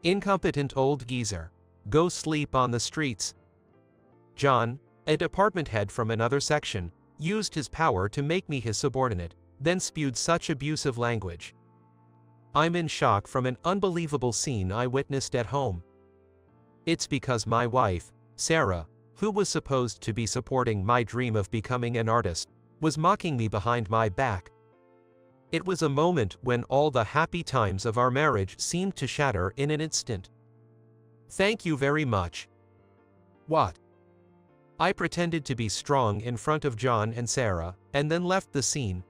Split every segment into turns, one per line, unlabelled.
Incompetent old geezer. Go sleep on the streets. John, a department head from another section, used his power to make me his subordinate, then spewed such abusive language. I'm in shock from an unbelievable scene I witnessed at home. It's because my wife, Sarah, who was supposed to be supporting my dream of becoming an artist, was mocking me behind my back. It was a moment when all the happy times of our marriage seemed to shatter in an instant. Thank you very much. What? I pretended to be strong in front of John and Sarah, and then left the scene.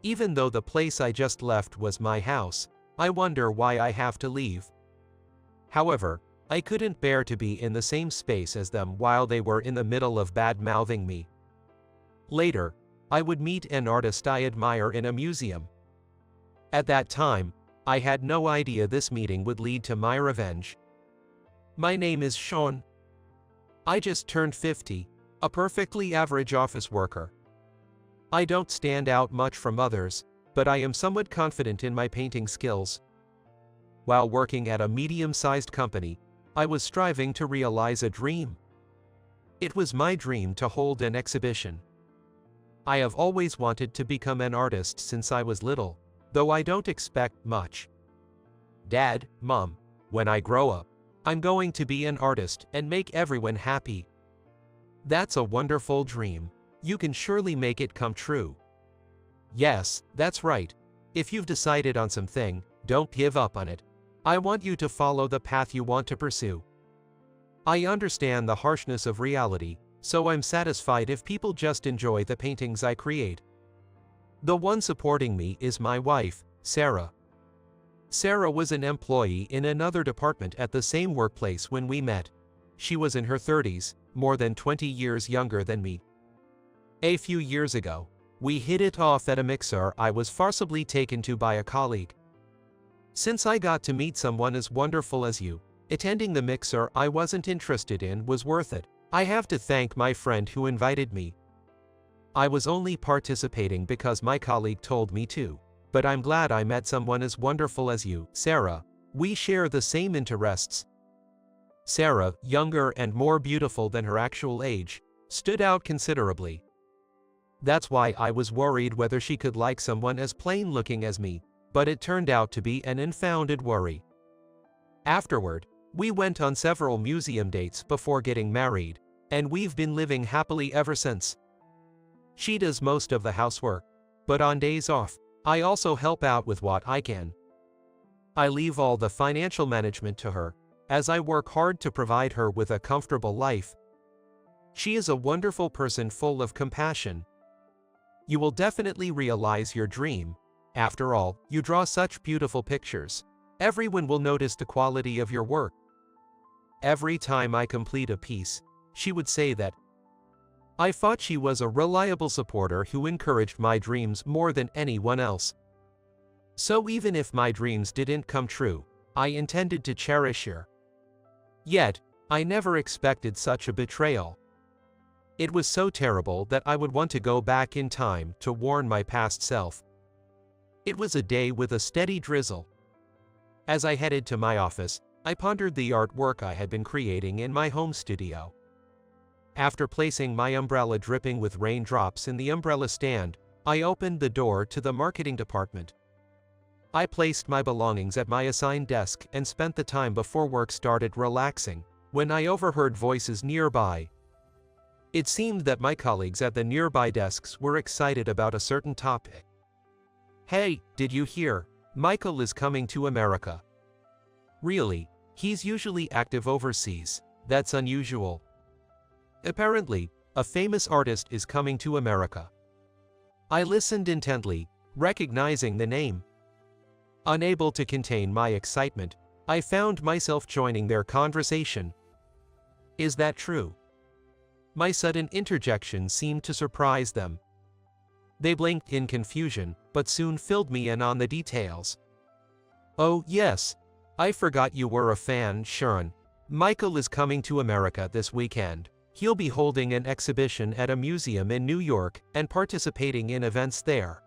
Even though the place I just left was my house, I wonder why I have to leave. However, I couldn't bear to be in the same space as them while they were in the middle of bad-mouthing me. Later, I would meet an artist I admire in a museum. At that time, I had no idea this meeting would lead to my revenge. My name is Sean. I just turned 50, a perfectly average office worker. I don't stand out much from others, but I am somewhat confident in my painting skills. While working at a medium-sized company, I was striving to realize a dream. It was my dream to hold an exhibition. I have always wanted to become an artist since I was little, though I don't expect much. Dad, Mom, when I grow up, I'm going to be an artist and make everyone happy. That's a wonderful dream. You can surely make it come true. Yes, that's right. If you've decided on something, don't give up on it. I want you to follow the path you want to pursue. I understand the harshness of reality, so I'm satisfied if people just enjoy the paintings I create. The one supporting me is my wife, Sarah. Sarah was an employee in another department at the same workplace when we met. She was in her 30s, more than 20 years younger than me. A few years ago, we hit it off at a mixer I was forcibly taken to by a colleague. Since I got to meet someone as wonderful as you, attending the mixer I wasn't interested in was worth it. I have to thank my friend who invited me. I was only participating because my colleague told me to, but I'm glad I met someone as wonderful as you, Sarah. We share the same interests. Sarah, younger and more beautiful than her actual age, stood out considerably. That's why I was worried whether she could like someone as plain-looking as me, but it turned out to be an unfounded worry. Afterward, we went on several museum dates before getting married, and we've been living happily ever since. She does most of the housework, but on days off, I also help out with what I can. I leave all the financial management to her, as I work hard to provide her with a comfortable life. She is a wonderful person full of compassion. You will definitely realize your dream. After all, you draw such beautiful pictures. Everyone will notice the quality of your work. Every time I complete a piece, she would say that. I thought she was a reliable supporter who encouraged my dreams more than anyone else. So even if my dreams didn't come true, I intended to cherish her. Yet, I never expected such a betrayal. It was so terrible that I would want to go back in time to warn my past self. It was a day with a steady drizzle. As I headed to my office, I pondered the artwork I had been creating in my home studio. After placing my umbrella dripping with raindrops in the umbrella stand, I opened the door to the marketing department. I placed my belongings at my assigned desk and spent the time before work started relaxing, when I overheard voices nearby. It seemed that my colleagues at the nearby desks were excited about a certain topic. Hey, did you hear? Michael is coming to America. Really? He's usually active overseas. That's unusual. Apparently, a famous artist is coming to America. I listened intently, recognizing the name. Unable to contain my excitement, I found myself joining their conversation. Is that true? My sudden interjection seemed to surprise them. They blinked in confusion, but soon filled me in on the details. Oh, yes. I forgot you were a fan, Sharon. Michael is coming to America this weekend. He'll be holding an exhibition at a museum in New York and participating in events there.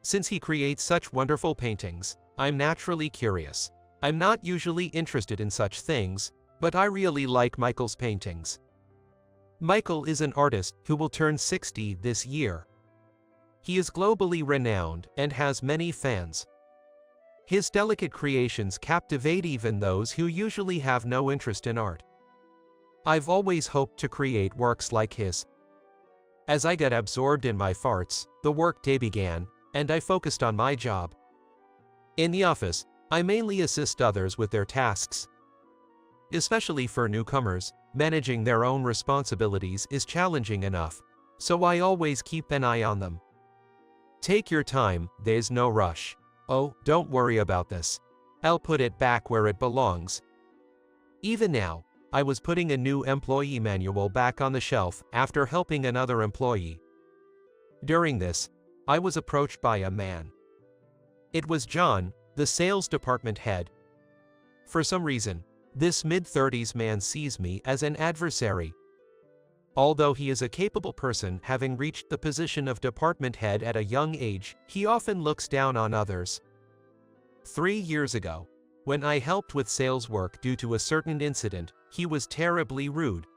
Since he creates such wonderful paintings, I'm naturally curious. I'm not usually interested in such things, but I really like Michael's paintings. Michael is an artist who will turn 60 this year. He is globally renowned and has many fans. His delicate creations captivate even those who usually have no interest in art. I've always hoped to create works like his. As I got absorbed in my farts, the workday began, and I focused on my job. In the office, I mainly assist others with their tasks. Especially for newcomers, managing their own responsibilities is challenging enough, so I always keep an eye on them. Take your time, there's no rush. Oh, don't worry about this. I'll put it back where it belongs. Even now, I was putting a new employee manual back on the shelf after helping another employee. During this, I was approached by a man. It was John, the sales department head. For some reason, this mid-30s man sees me as an adversary. Although he is a capable person having reached the position of department head at a young age, he often looks down on others. 3 years ago, when I helped with sales work due to a certain incident, he was terribly rude.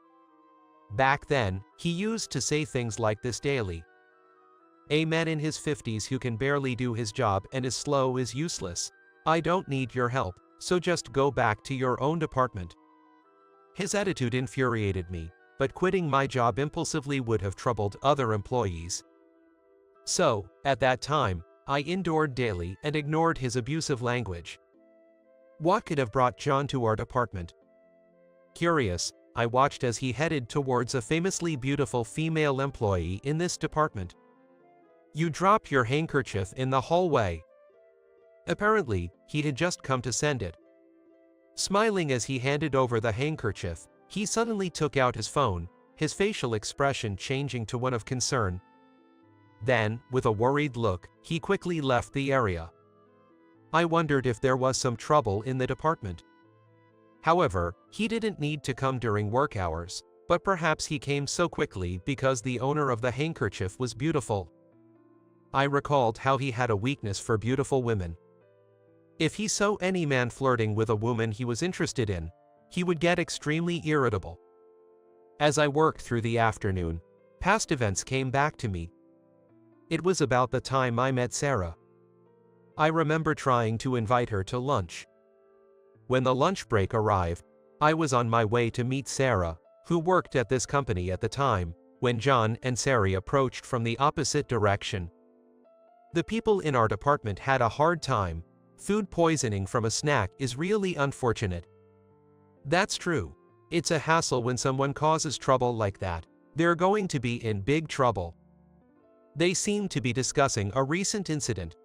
Back then, he used to say things like this daily. A man in his 50s who can barely do his job and is slow is useless. I don't need your help, so just go back to your own department. His attitude infuriated me, but quitting my job impulsively would have troubled other employees. So, at that time, I endured daily and ignored his abusive language. What could have brought John to our department? Curious, I watched as he headed towards a famously beautiful female employee in this department. You drop your handkerchief in the hallway. Apparently, he had just come to send it. Smiling as he handed over the handkerchief, he suddenly took out his phone, his facial expression changing to one of concern. Then, with a worried look, he quickly left the area. I wondered if there was some trouble in the department. However, he didn't need to come during work hours, but perhaps he came so quickly because the owner of the handkerchief was beautiful. I recalled how he had a weakness for beautiful women. If he saw any man flirting with a woman he was interested in, he would get extremely irritable. As I worked through the afternoon, past events came back to me. It was about the time I met Sarah. I remember trying to invite her to lunch. When the lunch break arrived, I was on my way to meet Sarah, who worked at this company at the time, when John and Sarah approached from the opposite direction. The people in our department had a hard time. Food poisoning from a snack is really unfortunate. That's true. It's a hassle when someone causes trouble like that. They're going to be in big trouble. They seemed to be discussing a recent incident.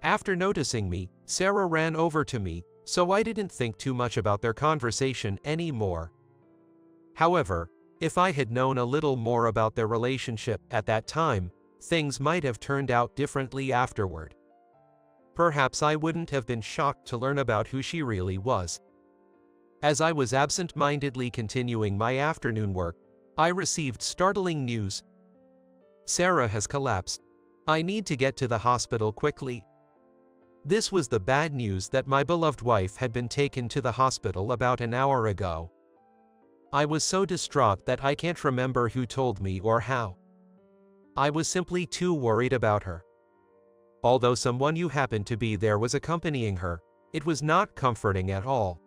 After noticing me, Sarah ran over to me, so I didn't think too much about their conversation anymore. However, if I had known a little more about their relationship at that time, things might have turned out differently afterward. Perhaps I wouldn't have been shocked to learn about who she really was. As I was absent-mindedly continuing my afternoon work, I received startling news. Sarah has collapsed. I need to get to the hospital quickly. This was the bad news that my beloved wife had been taken to the hospital about an hour ago. I was so distraught that I can't remember who told me or how. I was simply too worried about her. Although someone who happened to be there was accompanying her, it was not comforting at all.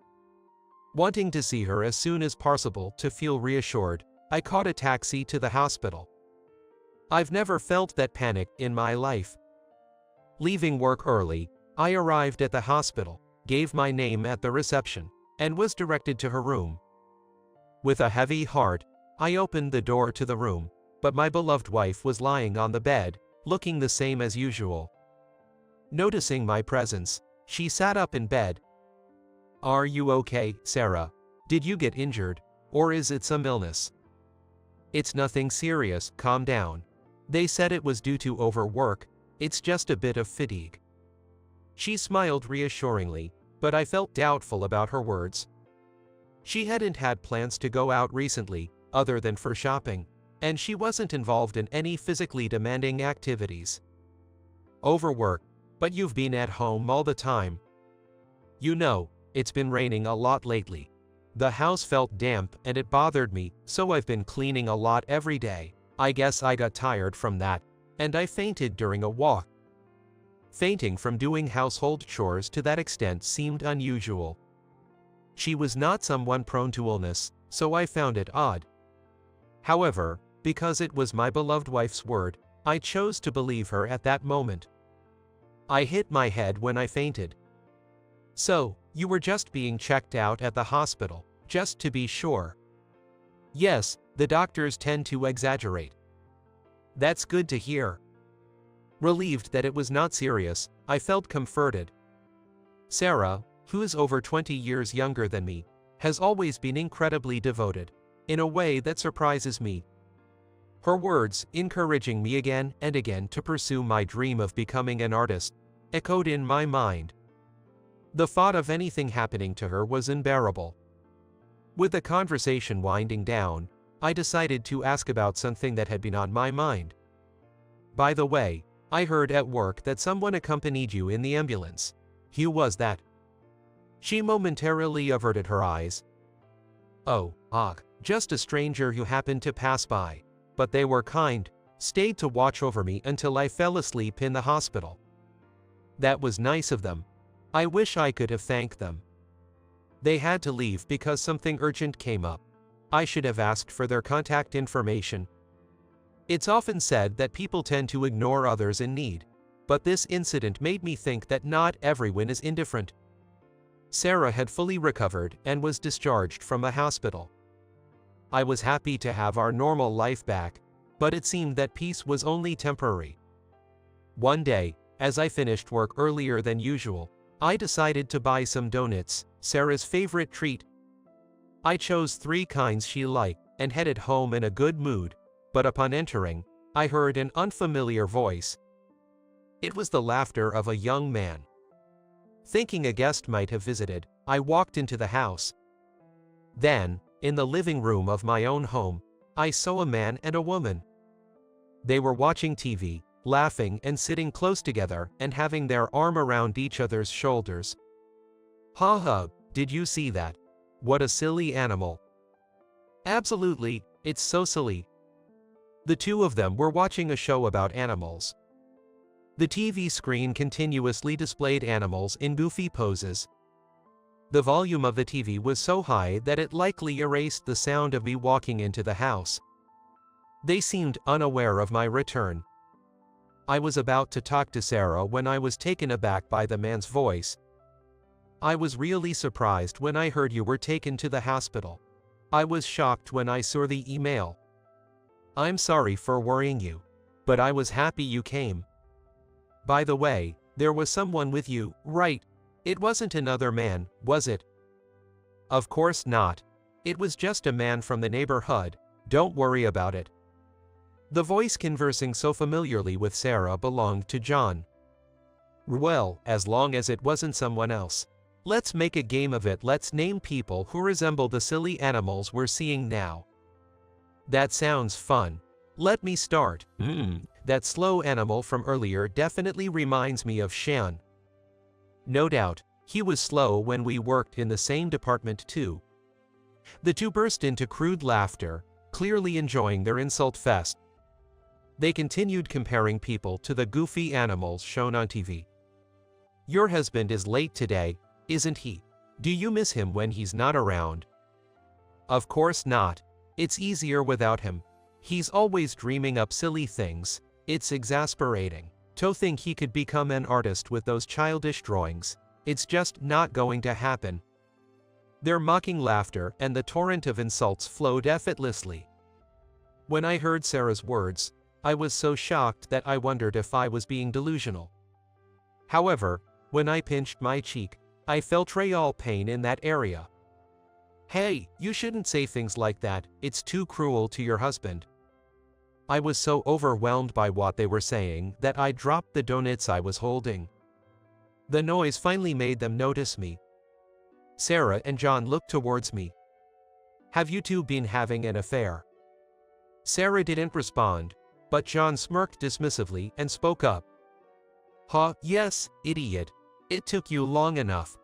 Wanting to see her as soon as possible to feel reassured, I caught a taxi to the hospital. I've never felt that panic in my life. Leaving work early, I arrived at the hospital, gave my name at the reception, and was directed to her room. With a heavy heart, I opened the door to the room, but my beloved wife was lying on the bed, looking the same as usual. Noticing my presence, she sat up in bed. Are you okay, Sarah? Did you get injured, or is it some illness? It's nothing serious, calm down. They said it was due to overwork, it's just a bit of fatigue. She smiled reassuringly, but I felt doubtful about her words. She hadn't had plans to go out recently, other than for shopping, and she wasn't involved in any physically demanding activities. Overwork, but you've been at home all the time. You know, it's been raining a lot lately. The house felt damp and it bothered me, so I've been cleaning a lot every day. I guess I got tired from that, and I fainted during a walk. Fainting from doing household chores to that extent seemed unusual. She was not someone prone to illness, so I found it odd. However, because it was my beloved wife's word, I chose to believe her at that moment. I hit my head when I fainted. So, you were just being checked out at the hospital, just to be sure. Yes, the doctors tend to exaggerate. That's good to hear. Relieved that it was not serious, I felt comforted. Sarah, who is over 20 years younger than me, has always been incredibly devoted, in a way that surprises me. Her words, encouraging me again and again to pursue my dream of becoming an artist, echoed in my mind. The thought of anything happening to her was unbearable. With the conversation winding down, I decided to ask about something that had been on my mind. By the way, I heard at work that someone accompanied you in the ambulance. Who was that? She momentarily averted her eyes. Oh, just a stranger who happened to pass by. But they were kind, stayed to watch over me until I fell asleep in the hospital. That was nice of them. I wish I could have thanked them. They had to leave because something urgent came up. I should have asked for their contact information. It's often said that people tend to ignore others in need, but this incident made me think that not everyone is indifferent. Sarah had fully recovered and was discharged from a hospital. I was happy to have our normal life back, but it seemed that peace was only temporary. One day, as I finished work earlier than usual, I decided to buy some donuts, Sarah's favorite treat. I chose 3 kinds she liked and headed home in a good mood, but upon entering, I heard an unfamiliar voice. It was the laughter of a young man. Thinking a guest might have visited, I walked into the house. Then, in the living room of my own home, I saw a man and a woman. They were watching TV, laughing and sitting close together and having their arm around each other's shoulders. Ha, did you see that? What a silly animal. Absolutely, it's so silly. The two of them were watching a show about animals. The TV screen continuously displayed animals in goofy poses. The volume of the TV was so high that it likely erased the sound of me walking into the house. They seemed unaware of my return. I was about to talk to Sarah when I was taken aback by the man's voice. I was really surprised when I heard you were taken to the hospital. I was shocked when I saw the email. I'm sorry for worrying you, but I was happy you came. By the way, there was someone with you, right? It wasn't another man, was it? Of course not. It was just a man from the neighborhood, don't worry about it. The voice conversing so familiarly with Sarah belonged to John. Well, as long as it wasn't someone else. Let's make a game of it. Let's name people who resemble the silly animals we're seeing now. That sounds fun. Let me start. That slow animal from earlier definitely reminds me of Shan. No doubt, he was slow when we worked in the same department too. The two burst into crude laughter, clearly enjoying their insult fest. They continued comparing people to the goofy animals shown on TV. Your husband is late today, isn't he? Do you miss him when he's not around? Of course not. It's easier without him. He's always dreaming up silly things. It's exasperating. To think he could become an artist with those childish drawings. It's just not going to happen. Their mocking laughter and the torrent of insults flowed effortlessly. When I heard Sarah's words, I was so shocked that I wondered if I was being delusional. However, when I pinched my cheek, I felt real pain in that area. Hey, you shouldn't say things like that, it's too cruel to your husband. I was so overwhelmed by what they were saying that I dropped the donuts I was holding. The noise finally made them notice me. Sarah and John looked towards me. Have you two been having an affair? Sarah didn't respond, but John smirked dismissively and spoke up. Yes, idiot. It took you long enough.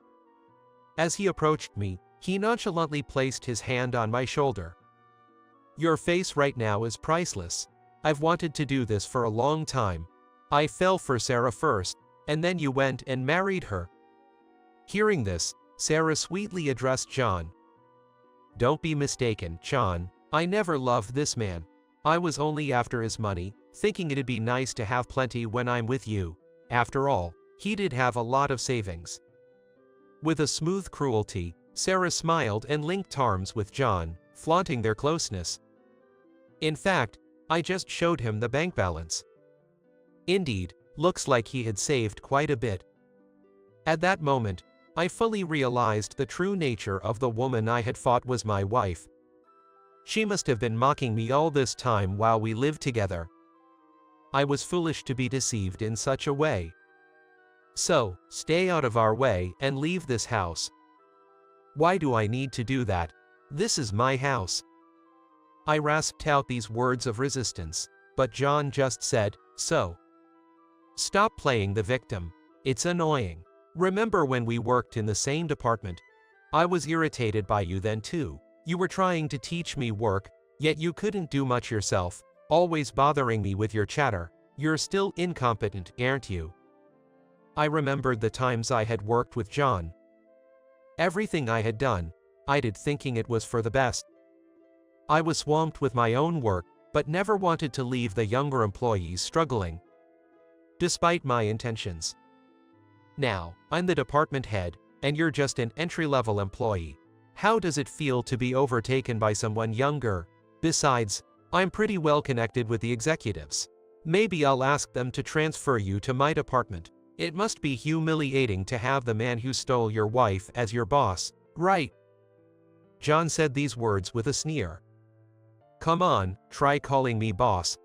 As he approached me, he nonchalantly placed his hand on my shoulder. "Your face right now is priceless. I've wanted to do this for a long time. I fell for Sarah first, and then you went and married her." Hearing this, Sarah sweetly addressed John. "Don't be mistaken, John. I never loved this man. I was only after his money, thinking it'd be nice to have plenty when I'm with you. After all, he did have a lot of savings." With a smooth cruelty, Sarah smiled and linked arms with John, flaunting their closeness. In fact, I just showed him the bank balance. Indeed, looks like he had saved quite a bit. At that moment, I fully realized the true nature of the woman I had thought was my wife. She must have been mocking me all this time while we lived together. I was foolish to be deceived in such a way. So, stay out of our way and leave this house. Why do I need to do that? This is my house. I rasped out these words of resistance, but John just said, "So. Stop playing the victim. It's annoying. Remember when we worked in the same department? I was irritated by you then too. You were trying to teach me work, yet you couldn't do much yourself, always bothering me with your chatter. You're still incompetent, aren't you?" I remembered the times I had worked with John. Everything I had done, I did thinking it was for the best. I was swamped with my own work, but never wanted to leave the younger employees struggling, despite my intentions. Now, I'm the department head, and you're just an entry-level employee. How does it feel to be overtaken by someone younger? Besides, I'm pretty well connected with the executives. Maybe I'll ask them to transfer you to my department. It must be humiliating to have the man who stole your wife as your boss, right? John said these words with a sneer. Come on, try calling me boss.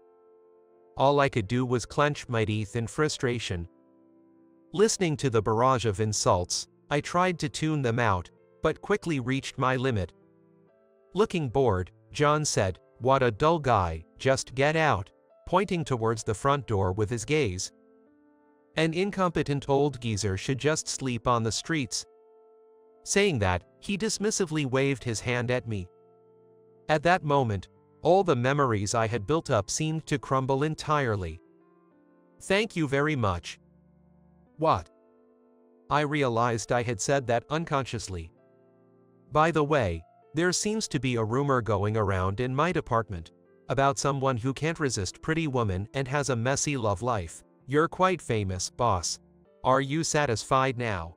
All I could do was clench my teeth in frustration. Listening to the barrage of insults, I tried to tune them out, but quickly reached my limit. Looking bored, John said, "What a dull guy, just get out," pointing towards the front door with his gaze. An incompetent old geezer should just sleep on the streets. Saying that, he dismissively waved his hand at me. At that moment, all the memories I had built up seemed to crumble entirely. Thank you very much. What? I realized I had said that unconsciously. By the way, there seems to be a rumor going around in my department about someone who can't resist pretty women and has a messy love life. You're quite famous, boss. Are you satisfied now?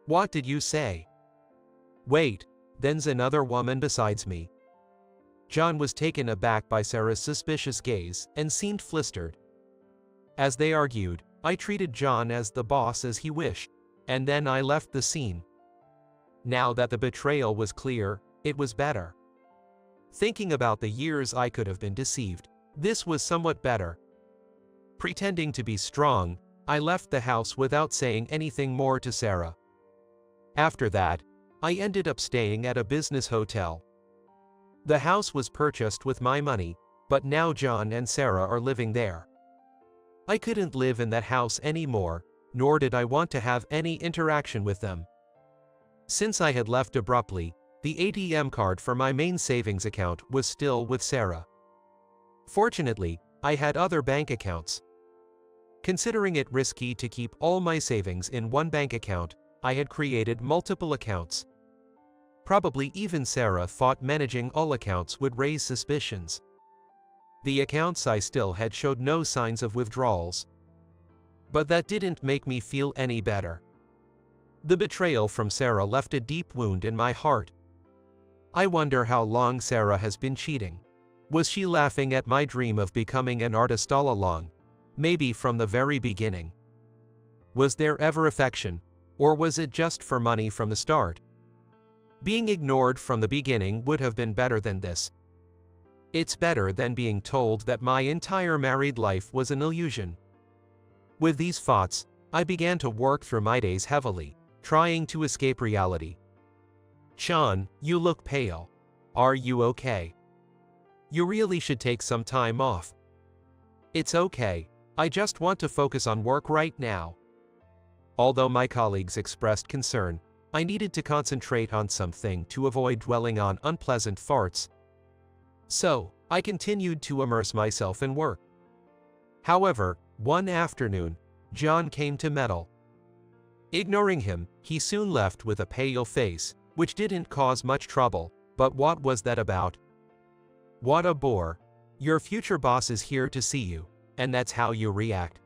What did you say? Wait, there's another woman besides me. John was taken aback by Sarah's suspicious gaze and seemed flustered. As they argued, I treated John as the boss as he wished, and then I left the scene. Now that the betrayal was clear, it was better. Thinking about the years I could have been deceived, this was somewhat better. Pretending to be strong, I left the house without saying anything more to Sarah. After that, I ended up staying at a business hotel. The house was purchased with my money, but now John and Sarah are living there. I couldn't live in that house anymore, nor did I want to have any interaction with them. Since I had left abruptly, the ATM card for my main savings account was still with Sarah. Fortunately, I had other bank accounts. Considering it risky to keep all my savings in one bank account, I had created multiple accounts. Probably even Sarah thought managing all accounts would raise suspicions. The accounts I still had showed no signs of withdrawals. But that didn't make me feel any better. The betrayal from Sarah left a deep wound in my heart. I wonder how long Sarah has been cheating. Was she laughing at my dream of becoming an artist all along? Maybe from the very beginning. Was there ever affection, or was it just for money from the start? Being ignored from the beginning would have been better than this. It's better than being told that my entire married life was an illusion. With these thoughts, I began to work through my days heavily, trying to escape reality. Sean, you look pale. Are you okay? You really should take some time off. It's okay, I just want to focus on work right now. Although my colleagues expressed concern, I needed to concentrate on something to avoid dwelling on unpleasant thoughts. So, I continued to immerse myself in work. However, one afternoon, John came to meddle. Ignoring him, he soon left with a pale face, which didn't cause much trouble, but what was that about? What a bore. Your future boss is here to see you, and that's how you react.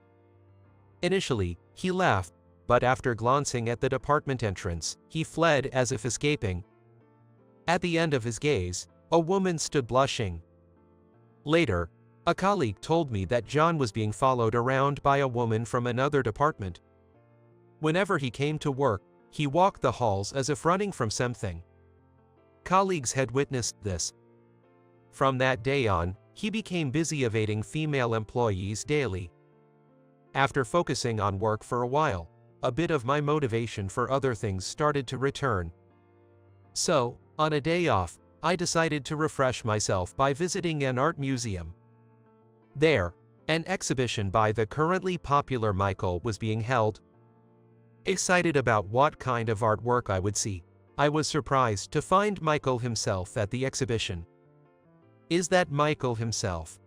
Initially, he laughed, but after glancing at the department entrance, he fled as if escaping. At the end of his gaze, a woman stood blushing. Later, a colleague told me that John was being followed around by a woman from another department. Whenever he came to work, he walked the halls as if running from something. Colleagues had witnessed this. From that day on, he became busy evading female employees daily. After focusing on work for a while, a bit of my motivation for other things started to return. So, on a day off, I decided to refresh myself by visiting an art museum. There, an exhibition by the currently popular Michael was being held. Excited about what kind of artwork I would see, I was surprised to find Michael himself at the exhibition. Is that Michael himself?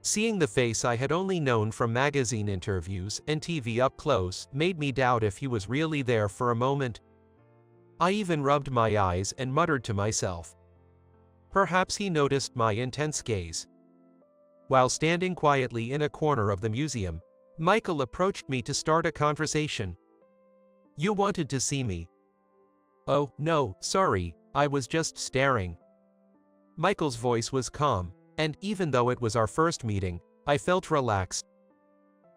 Seeing the face I had only known from magazine interviews and TV up close made me doubt if he was really there for a moment. I even rubbed my eyes and muttered to myself. Perhaps he noticed my intense gaze. While standing quietly in a corner of the museum, Michael approached me to start a conversation. You wanted to see me? Oh, no, sorry, I was just staring. Michael's voice was calm, and even though it was our first meeting, I felt relaxed.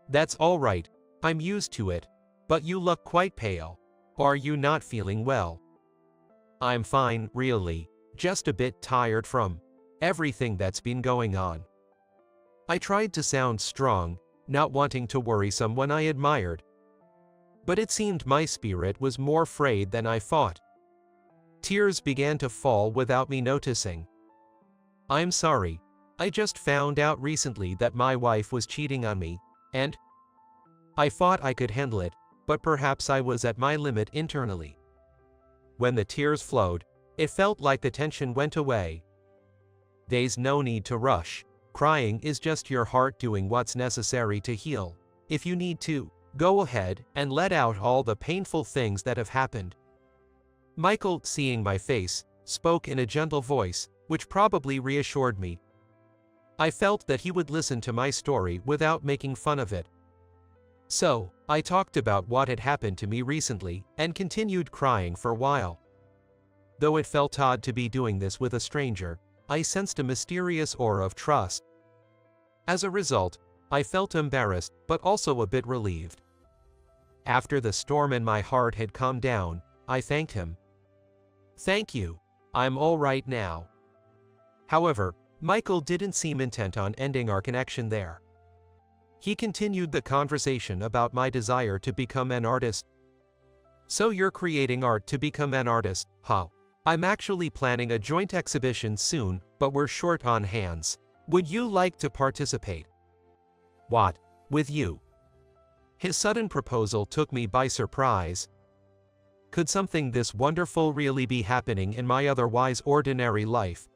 That's all right, I'm used to it, but you look quite pale. Are you not feeling well? I'm fine, really, just a bit tired from everything that's been going on. I tried to sound strong, not wanting to worry someone I admired. But it seemed my spirit was more frayed than I thought. Tears began to fall without me noticing. I'm sorry, I just found out recently that my wife was cheating on me, and I thought I could handle it, but perhaps I was at my limit internally. When the tears flowed, it felt like the tension went away. There's no need to rush. Crying is just your heart doing what's necessary to heal. If you need to, go ahead and let out all the painful things that have happened. Michael, seeing my face, spoke in a gentle voice, which probably reassured me. I felt that he would listen to my story without making fun of it. So, I talked about what had happened to me recently and continued crying for a while. Though it felt odd to be doing this with a stranger, I sensed a mysterious aura of trust. As a result, I felt embarrassed but also a bit relieved. After the storm in my heart had calmed down, I thanked him. Thank you, I'm all right now. However, Michael didn't seem intent on ending our connection there. He continued the conversation about my desire to become an artist. So you're creating art to become an artist, huh? I'm actually planning a joint exhibition soon, but we're short on hands. Would you like to participate? What? With you? His sudden proposal took me by surprise. Could something this wonderful really be happening in my otherwise ordinary life?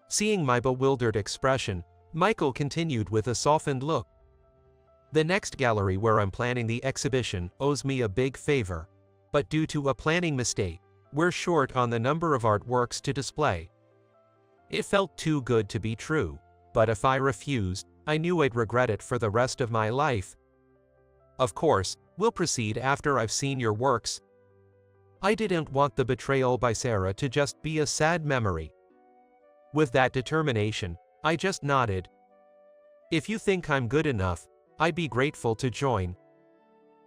Seeing my bewildered expression, Michael continued with a softened look. The next gallery where I'm planning the exhibition owes me a big favor, but due to a planning mistake, we're short on the number of artworks to display. It felt too good to be true, but if I refused, I knew I'd regret it for the rest of my life. Of course, we'll proceed after I've seen your works. I didn't want the betrayal by Sarah to just be a sad memory. With that determination, I just nodded. If you think I'm good enough, I'd be grateful to join.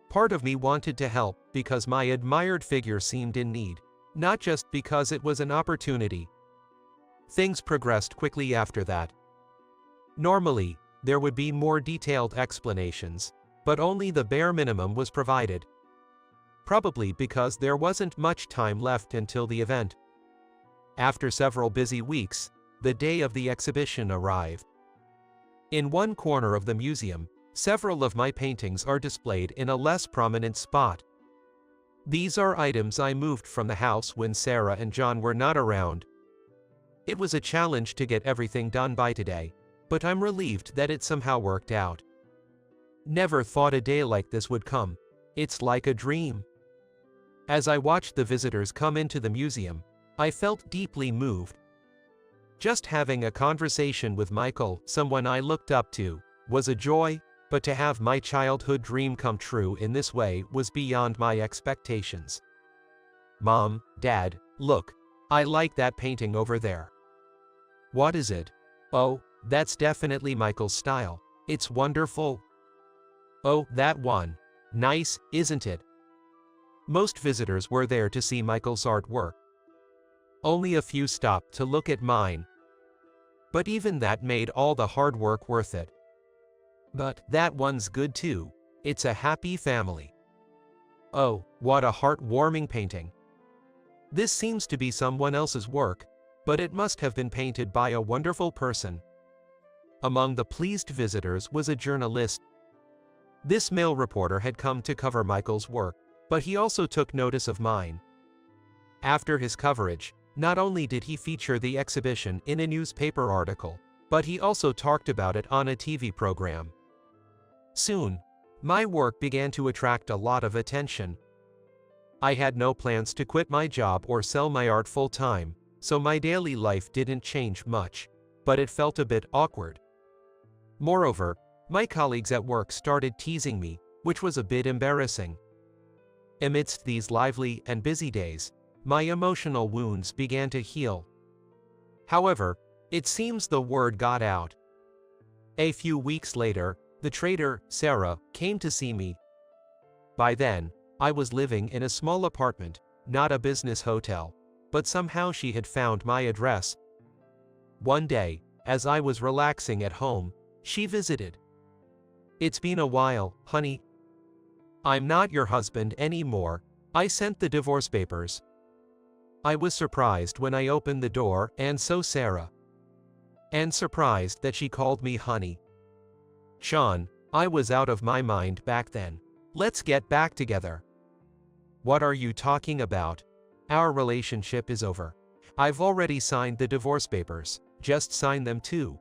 Part of me wanted to help because my admired figure seemed in need, not just because it was an opportunity. Things progressed quickly after that. Normally, there would be more detailed explanations, but only the bare minimum was provided. Probably because there wasn't much time left until the event. After several busy weeks, the day of the exhibition arrived. In one corner of the museum, several of my paintings are displayed in a less prominent spot. These are items I moved from the house when Sarah and John were not around. It was a challenge to get everything done by today, but I'm relieved that it somehow worked out. Never thought a day like this would come. It's like a dream. As I watched the visitors come into the museum, I felt deeply moved. Just having a conversation with Michael, someone I looked up to, was a joy, but to have my childhood dream come true in this way was beyond my expectations. Mom, Dad, look, I like that painting over there. What is it? Oh, that's definitely Michael's style. It's wonderful. Oh, that one. Nice, isn't it? Most visitors were there to see Michael's artwork. Only a few stopped to look at mine. But even that made all the hard work worth it. But that one's good too. It's a happy family. Oh, what a heartwarming painting. This seems to be someone else's work, but it must have been painted by a wonderful person. Among the pleased visitors was a journalist. This male reporter had come to cover Michael's work, but he also took notice of mine. After his coverage, not only did he feature the exhibition in a newspaper article, but he also talked about it on a TV program. Soon, my work began to attract a lot of attention. I had no plans to quit my job or sell my art full-time, so my daily life didn't change much, but it felt a bit awkward. Moreover, my colleagues at work started teasing me, which was a bit embarrassing. Amidst these lively and busy days, my emotional wounds began to heal. However, it seems the word got out. A few weeks later, the trader, Sarah, came to see me. By then, I was living in a small apartment, not a business hotel, but somehow she had found my address. One day, as I was relaxing at home, she visited. It's been a while, honey. I'm not your husband anymore. I sent the divorce papers. I was surprised when I opened the door, and so Sarah. And surprised that she called me honey. Sean, I was out of my mind back then. Let's get back together. What are you talking about? Our relationship is over. I've already signed the divorce papers. Just sign them too.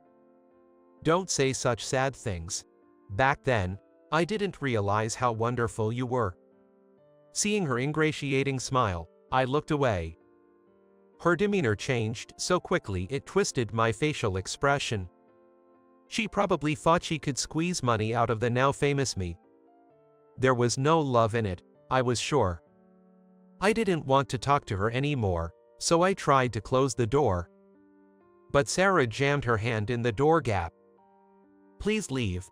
Don't say such sad things. Back then, I didn't realize how wonderful you were. Seeing her ingratiating smile, I looked away. Her demeanor changed so quickly it twisted my facial expression. She probably thought she could squeeze money out of the now famous me. There was no love in it, I was sure. I didn't want to talk to her anymore, so I tried to close the door. But Sarah jammed her hand in the door gap. Please leave.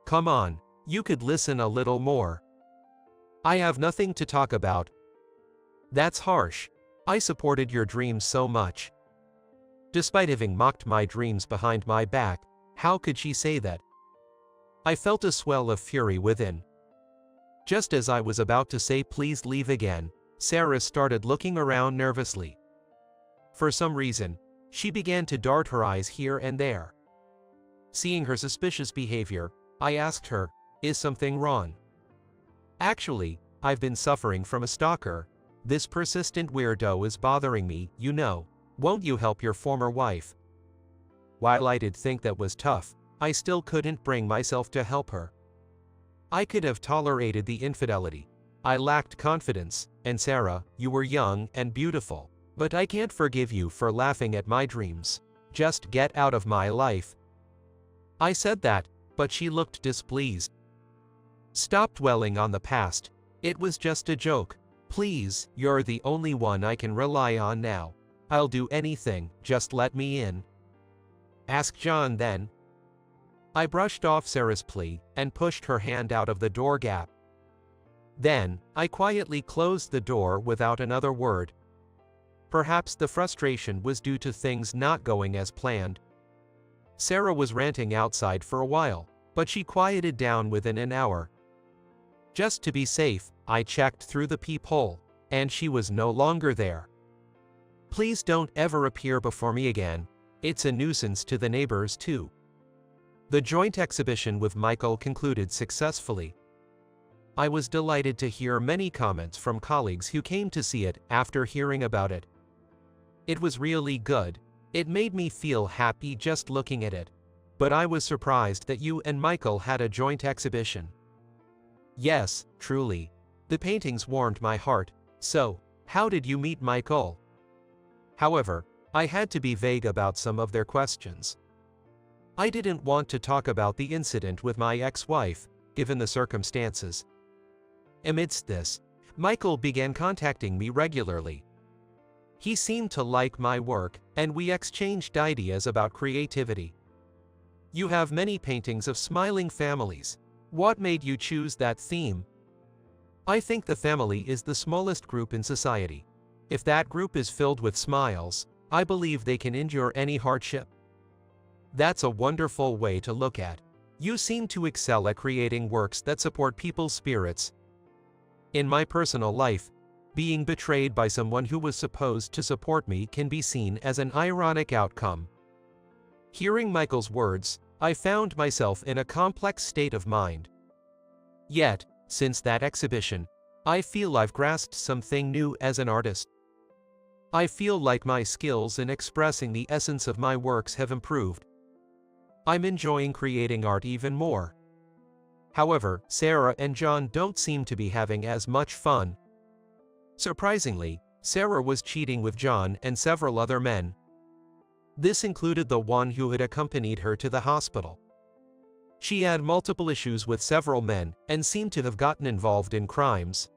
Come on, you could listen a little more. I have nothing to talk about. That's harsh. I supported your dreams so much. Despite having mocked my dreams behind my back, how could she say that? I felt a swell of fury within. Just as I was about to say please leave again, Sarah started looking around nervously. For some reason, she began to dart her eyes here and there. Seeing her suspicious behavior, I asked her, is something wrong? Actually, I've been suffering from a stalker. This persistent weirdo is bothering me, you know. Won't you help your former wife? While I did think that was tough, I still couldn't bring myself to help her. I could have tolerated the infidelity. I lacked confidence, and Sarah, you were young and beautiful, but I can't forgive you for laughing at my dreams. Just get out of my life. I said that, but she looked displeased. Stop dwelling on the past. It was just a joke. Please, you're the only one I can rely on now. I'll do anything, just let me in. Ask John then. I brushed off Sarah's plea and pushed her hand out of the door gap. Then, I quietly closed the door without another word. Perhaps the frustration was due to things not going as planned. Sarah was ranting outside for a while, but she quieted down within an hour. Just to be safe, I checked through the peephole, and she was no longer there. Please don't ever appear before me again. It's a nuisance to the neighbors too. The joint exhibition with Michael concluded successfully. I was delighted to hear many comments from colleagues who came to see it after hearing about it. It was really good. It made me feel happy just looking at it. But I was surprised that you and Michael had a joint exhibition. Yes, truly. The paintings warmed my heart. So, how did you meet Michael? However, I had to be vague about some of their questions. I didn't want to talk about the incident with my ex-wife, given the circumstances. Amidst this, Michael began contacting me regularly. He seemed to like my work, and we exchanged ideas about creativity. You have many paintings of smiling families. What made you choose that theme? I think the family is the smallest group in society. If that group is filled with smiles, I believe they can endure any hardship. That's a wonderful way to look at. You seem to excel at creating works that support people's spirits. In my personal life, being betrayed by someone who was supposed to support me can be seen as an ironic outcome. Hearing Michael's words, I found myself in a complex state of mind. Yet, since that exhibition, I feel I've grasped something new as an artist. I feel like my skills in expressing the essence of my works have improved. I'm enjoying creating art even more. However, Sarah and John don't seem to be having as much fun. Surprisingly, Sarah was cheating with John and several other men. This included the one who had accompanied her to the hospital. She had multiple issues with several men and seemed to have gotten involved in crimes.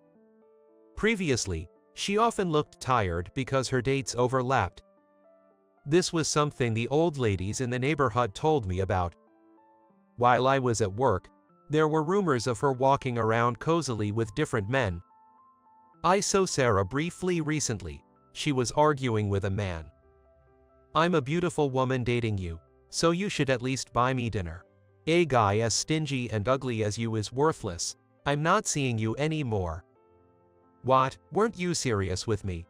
Previously, she often looked tired because her dates overlapped. This was something the old ladies in the neighborhood told me about. While I was at work, there were rumors of her walking around cozily with different men. I saw Sarah briefly recently. She was arguing with a man. I'm a beautiful woman dating you, so you should at least buy me dinner. A guy as stingy and ugly as you is worthless. I'm not seeing you anymore. What, weren't you serious with me?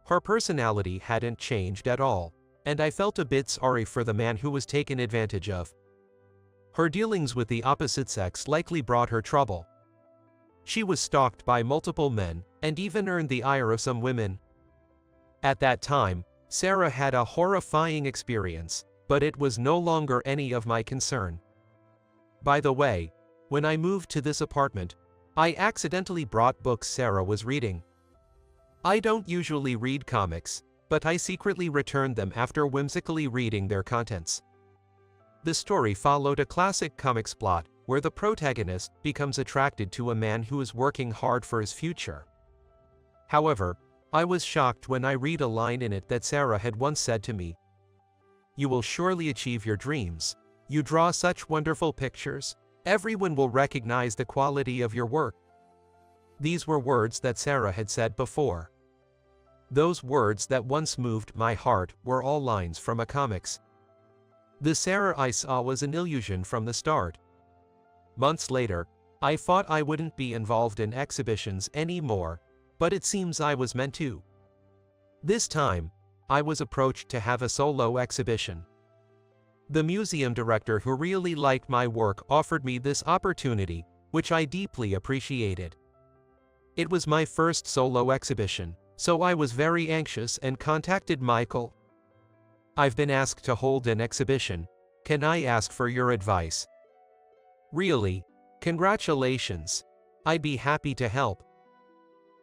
Her personality hadn't changed at all, and I felt a bit sorry for the man who was taken advantage of. Her dealings with the opposite sex likely brought her trouble. She was stalked by multiple men, and even earned the ire of some women. At that time, Sarah had a horrifying experience, but it was no longer any of my concern. By the way, when I moved to this apartment, I accidentally brought books Sarah was reading. I don't usually read comics, but I secretly returned them after whimsically reading their contents. The story followed a classic comics plot, where the protagonist becomes attracted to a man who is working hard for his future. However, I was shocked when I read a line in it that Sarah had once said to me. You will surely achieve your dreams. You draw such wonderful pictures. Everyone will recognize the quality of your work. These were words that Sarah had said before. Those words that once moved my heart were all lines from a comics. The Sarah I saw was an illusion from the start. Months later, I thought I wouldn't be involved in exhibitions anymore, but it seems I was meant to. This time, I was approached to have a solo exhibition. The museum director who really liked my work offered me this opportunity, which I deeply appreciated. It was my first solo exhibition, so I was very anxious and contacted Michael. I've been asked to hold an exhibition. Can I ask for your advice? Really? Congratulations. I'd be happy to help.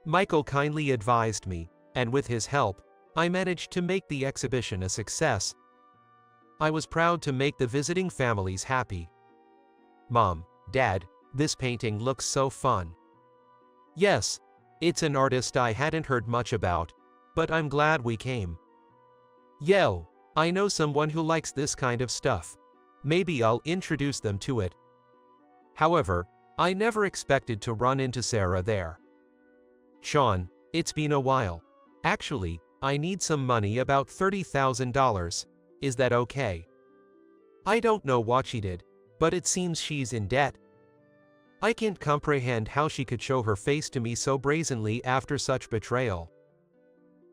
Michael kindly advised me, and with his help, I managed to make the exhibition a success. I was proud to make the visiting families happy. Mom, Dad, this painting looks so fun. Yes, it's an artist I hadn't heard much about, but I'm glad we came. Yo, I know someone who likes this kind of stuff. Maybe I'll introduce them to it. However, I never expected to run into Sarah there. Sean, it's been a while. Actually, I need some money, about $30,000. Is that okay? I don't know what she did, but it seems she's in debt. I can't comprehend how she could show her face to me so brazenly after such betrayal.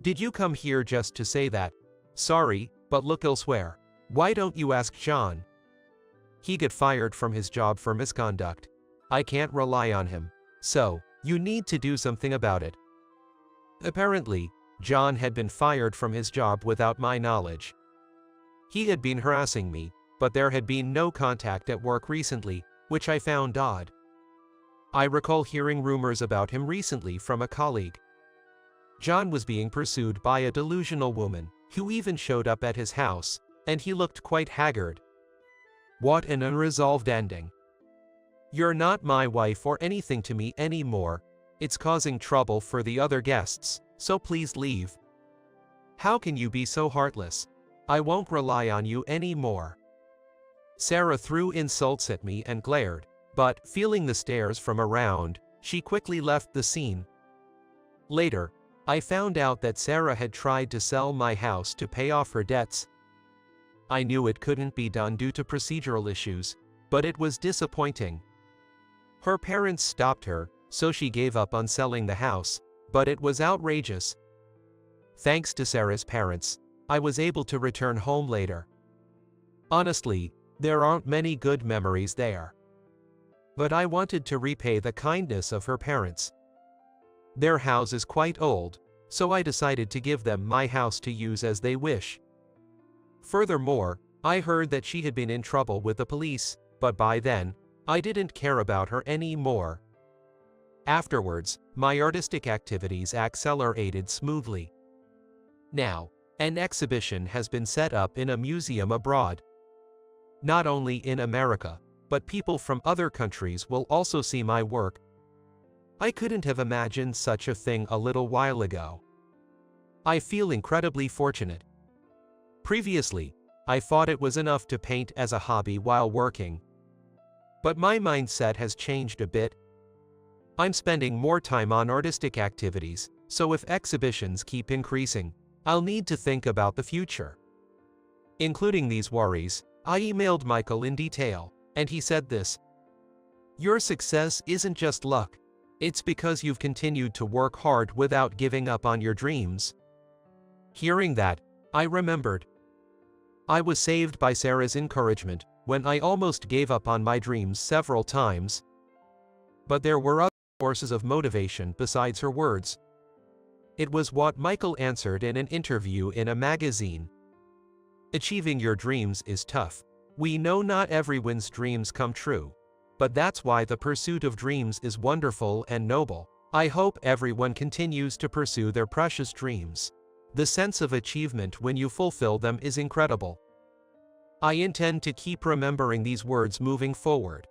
Did you come here just to say that? Sorry, but look elsewhere. Why don't you ask Sean? He got fired from his job for misconduct. I can't rely on him. So, you need to do something about it. Apparently, John had been fired from his job without my knowledge. He had been harassing me, but there had been no contact at work recently, which I found odd. I recall hearing rumors about him recently from a colleague. John was being pursued by a delusional woman, who even showed up at his house, and he looked quite haggard. What an unresolved ending. You're not my wife or anything to me anymore. It's causing trouble for the other guests, so please leave. How can you be so heartless? I won't rely on you anymore. Sarah threw insults at me and glared, but, feeling the stares from around, she quickly left the scene. Later, I found out that Sarah had tried to sell my house to pay off her debts. I knew it couldn't be done due to procedural issues, but it was disappointing. Her parents stopped her, so she gave up on selling the house, but it was outrageous. Thanks to Sarah's parents, I was able to return home later. Honestly, there aren't many good memories there. But I wanted to repay the kindness of her parents. Their house is quite old, so I decided to give them my house to use as they wish. Furthermore, I heard that she had been in trouble with the police, but by then, I didn't care about her anymore. Afterwards, my artistic activities accelerated smoothly. Now, an exhibition has been set up in a museum abroad. Not only in America, but people from other countries will also see my work. I couldn't have imagined such a thing a little while ago. I feel incredibly fortunate. Previously, I thought it was enough to paint as a hobby while working. But my mindset has changed a bit. I'm spending more time on artistic activities, so if exhibitions keep increasing, I'll need to think about the future. Including these worries, I emailed Michael in detail, and he said this: "Your success isn't just luck. It's because you've continued to work hard without giving up on your dreams." Hearing that, I remembered. I was saved by Sarah's encouragement when I almost gave up on my dreams several times. But there were other sources of motivation besides her words. It was what Michael answered in an interview in a magazine. Achieving your dreams is tough. We know not everyone's dreams come true. But that's why the pursuit of dreams is wonderful and noble. I hope everyone continues to pursue their precious dreams. The sense of achievement when you fulfill them is incredible. I intend to keep remembering these words moving forward.